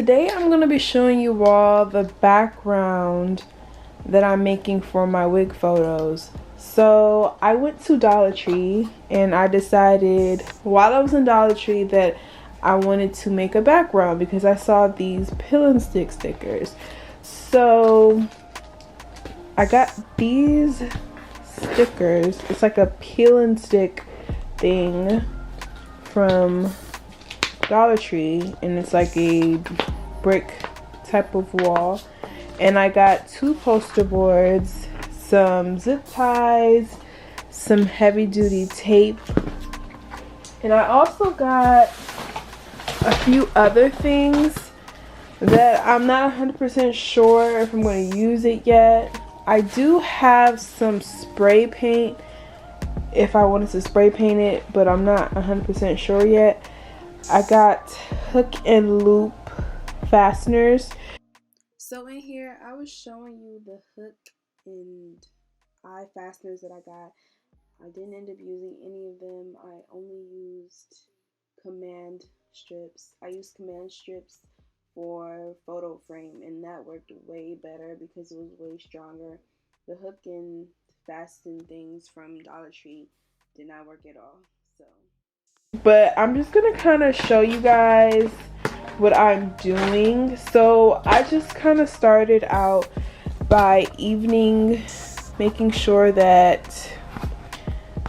today I'm going to be showing you all the background that I'm making for my wig photos. So I went to Dollar Tree and I decided while I was in Dollar Tree that I wanted to make a background because I saw these pill and stick stickers. So I got these stickers. It's like a peel and stick thing from Dollar Tree, and it's like a brick type of wall. And I got 2 poster boards, some zip ties, some heavy duty tape, and I also got a few other things that I'm not 100% sure if I'm going to use it yet. I do have some spray paint if I wanted to spray paint it, but I'm not 100% sure yet. I got hook and loop fasteners. So in here I was showing you the hook and eye fasteners that I got. I didn't end up using any of them. I only used command strips. I used command strips for photo frame, and that worked way better because it was way stronger. The hook and fasten things from Dollar Tree did not work at all. But I'm just gonna kind of show you guys what I'm doing. So I just kind of started out by making sure that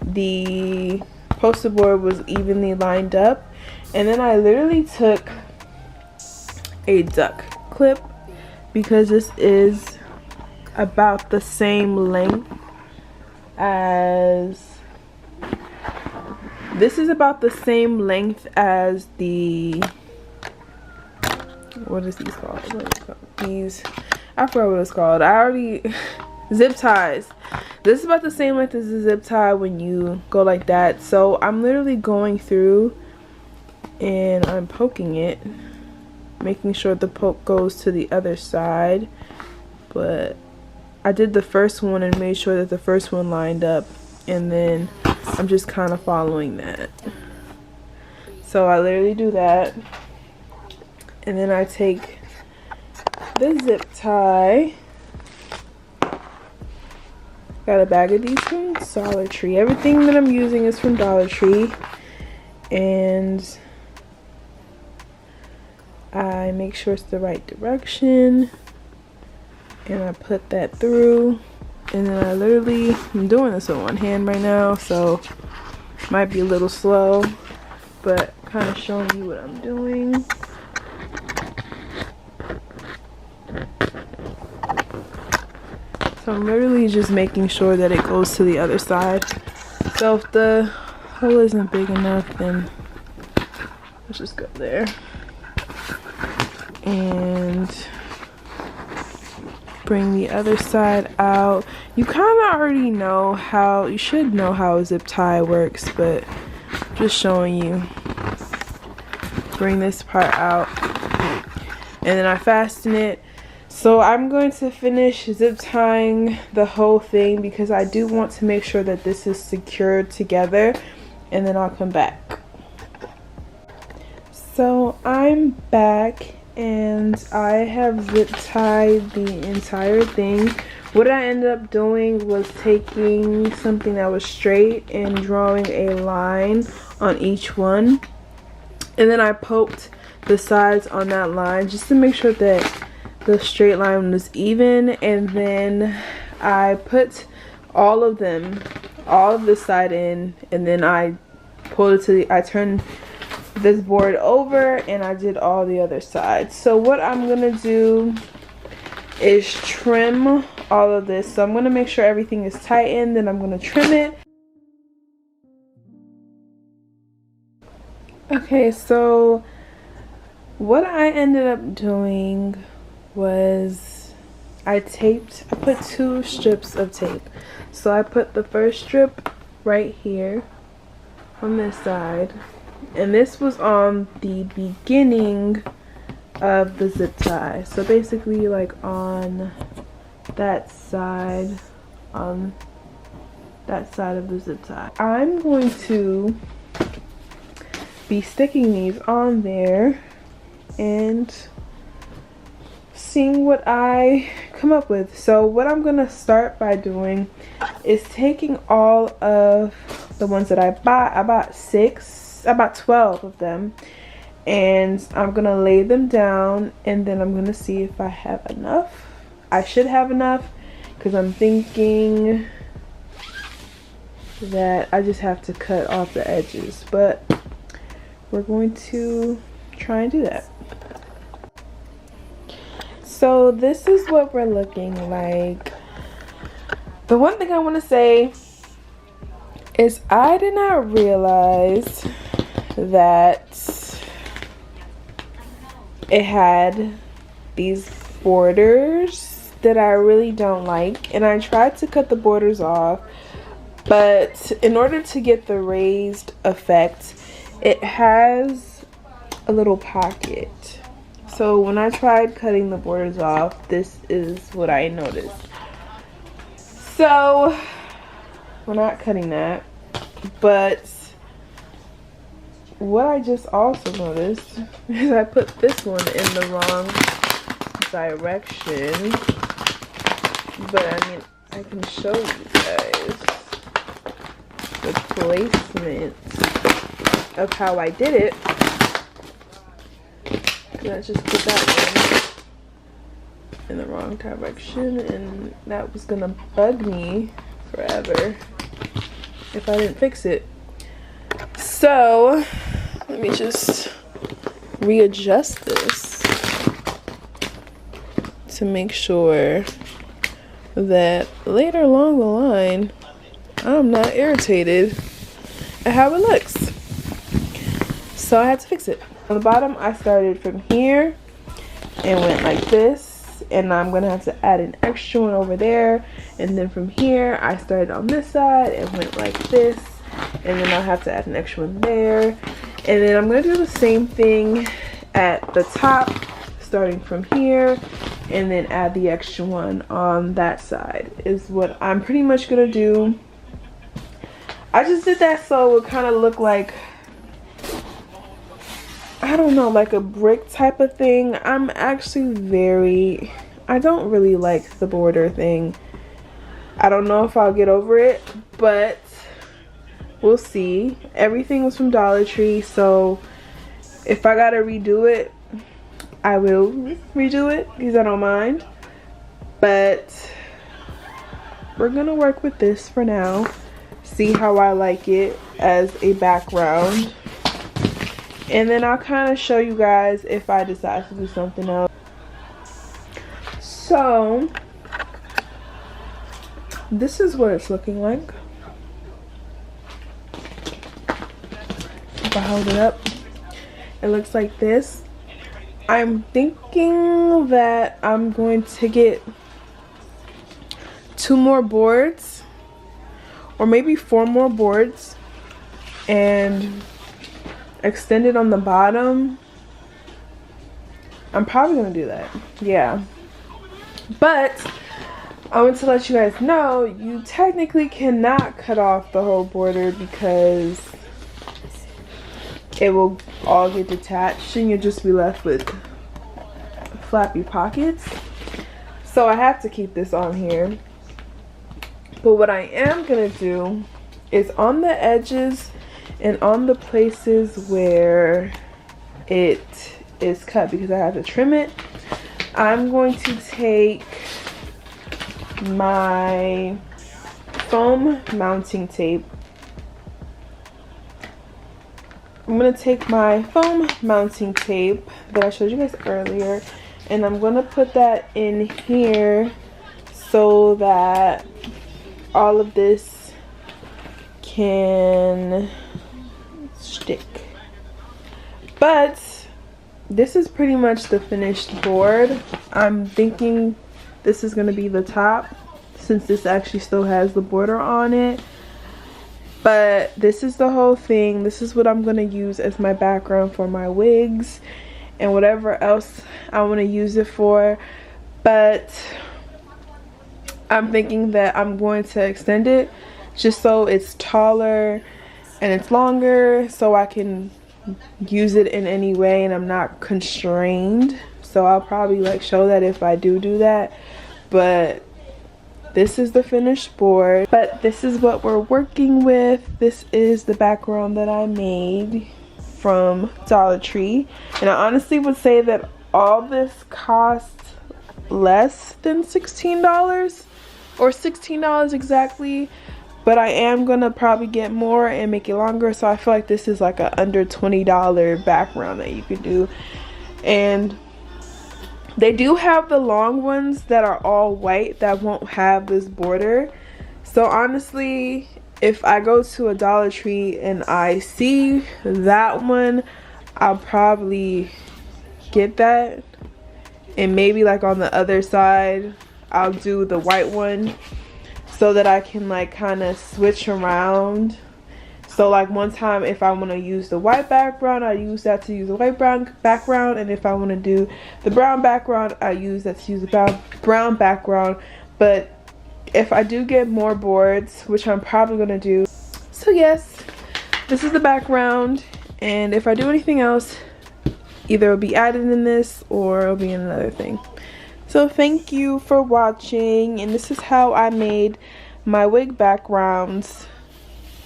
the poster board was evenly lined up, and then I literally took a duck clip because this is about the same length as the what is these called? I forgot what it's called. Zip ties. This is about the same length as the zip tie when you go like that. So I'm literally going through and I'm poking it, making sure the poke goes to the other side. But I did the first one and made sure that the first one lined up, and then I'm just kind of following that. So I literally do that, and then I take the zip tie. Got a bag of these from Dollar Tree. Everything that I'm using is from Dollar Tree, and I make sure it's the right direction, and I put that through. And then I'm doing this with one hand right now, so might be a little slow, but kind of showing you what I'm doing. So I'm literally just making sure that it goes to the other side. So if the hole isn't big enough, then let's just go there. And bring the other side out. You kind of already know how, you should know how a zip tie works, but just showing you. Bring this part out, and then I fasten it. So I'm going to finish zip tying the whole thing because I do want to make sure that this is secured together, and then I'll come back. So I'm back, and I have zip tied the entire thing. What I ended up doing was taking something that was straight and drawing a line on each one, and then I poked the sides on that line just to make sure that the straight line was even, and then I put all of this side in, and then I pulled it I turned this board over and I did all the other sides. So what I'm gonna do is trim all of this. So I'm gonna make sure everything is tightened, then I'm gonna trim it. Okay, so what I ended up doing was I put 2 strips of tape. So I put the first strip right here on this side, and this was on the beginning of the zip tie. So basically like on that side of the zip tie. I'm going to be sticking these on there, and seeing what I come up with. So what I'm gonna start by doing is taking all of the ones that I bought. I bought 12 of them, and I'm gonna lay them down, and then I'm gonna see if I have enough. I should have enough, because I'm thinking that I just have to cut off the edges, but we're going to try and do that. So this is what we're looking like. The one thing I want to say is I did not realize that it had these borders that I really don't like, and I tried to cut the borders off, but in order to get the raised effect, it has a little pocket. So when I tried cutting the borders off, this is what I noticed. So we're not cutting that, but what I just also noticed is I put this one in the wrong direction. But I mean, I can show you guys the placement of how I did it. Let's just put that one in the wrong direction, and that was gonna bug me forever if I didn't fix it. So let me just readjust this to make sure that later along the line I'm not irritated at how it looks. So I had to fix it. On the bottom, I started from here and went like this, and I'm gonna have to add an extra one over there, and then from here I started on this side and went like this, and then I'll have to add an extra one there, and then I'm gonna do the same thing at the top, starting from here, and then add the extra one on that side is what I'm pretty much gonna do. I just did that so it would kind of look like, I don't know, like a brick type of thing. I'm actually I don't really like the border thing. I don't know if I'll get over it, but we'll see. Everything was from Dollar Tree, so if I gotta redo it, I will redo it because I don't mind. But we're gonna work with this for now, see how I like it as a background. And then I'll kind of show you guys if I decide to do something else. So this is what it's looking like. If I hold it up, it looks like this. I'm thinking that I'm going to get 2 more boards, or maybe 4 more boards, and extend it on the bottom. I'm probably gonna do that, yeah. But I want to let you guys know, you technically cannot cut off the whole border because it will all get detached and you'll just be left with flappy pockets. So I have to keep this on here. But what I am gonna do is on the edges and on the places where it is cut, because I have to trim it, I'm going to take my foam mounting tape. I'm going to take my foam mounting tape that I showed you guys earlier, and I'm going to put that in here so that all of this can stick. But this is pretty much the finished board. I'm thinking this is going to be the top, since this actually still has the border on it. But this is the whole thing. This is what I'm going to use as my background for my wigs and whatever else I want to use it for. But I'm thinking that I'm going to extend it just so it's taller and it's longer, so I can use it in any way and I'm not constrained. so I'll probably like show that if I do that. But this is the finished board, but this is what we're working with. This is the background that I made from Dollar Tree, and I honestly would say that all this cost less than $16 or $16 exactly, but I am gonna probably get more and make it longer, so I feel like this is like a under $20 background that you could do. And they do have the long ones that are all white that won't have this border. So honestly, if I go to a Dollar Tree and I see that one, I'll probably get that. And maybe like on the other side, I'll do the white one so that I can like kind of switch around. So like one time if I want to use the white background, I use that to use the white brown background, and if I want to do the brown background, I use that to use the brown background. But if I do get more boards, which I'm probably going to do, so yes, this is the background, and if I do anything else, either it'll be added in this or it'll be in another thing. So thank you for watching, and this is how I made my wig backgrounds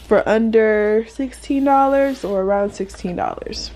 for under $16 or around $16.